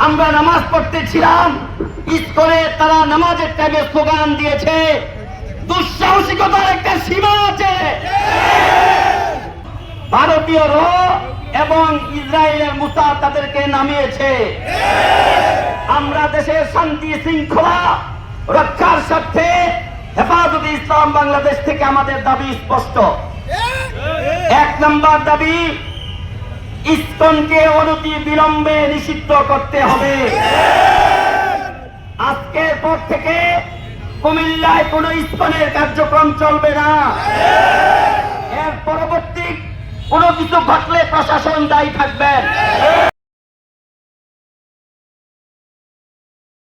আমরা নামাজ পড়তেছিলাম, ইসকনে তারা নামাজের টাইমে স্লোগান দিয়েছে, দুঃসাহসিকতার একটা সীমা আছে। ভারতীয় র এবং ইসরায়েলের মুসা তাদেরকে নামিয়েছে। আমরা দেশের শান্তি শৃঙ্খলা রক্ষার স্বার্থে হেফাজতে ইসলাম বাংলাদেশ থেকে আমাদের দাবি স্পষ্ট। 1 নম্বর দাবি, ইসকনকে অনতি বিলম্বে নিষিদ্ধ করতে হবে। আজকের পর থেকে কুমিল্লায় কোন ইসকনের কার্যক্রম চলবে না। এর পরবর্তী কোনো কিছু ঘটলে প্রশাসন দায়ী থাকবেন।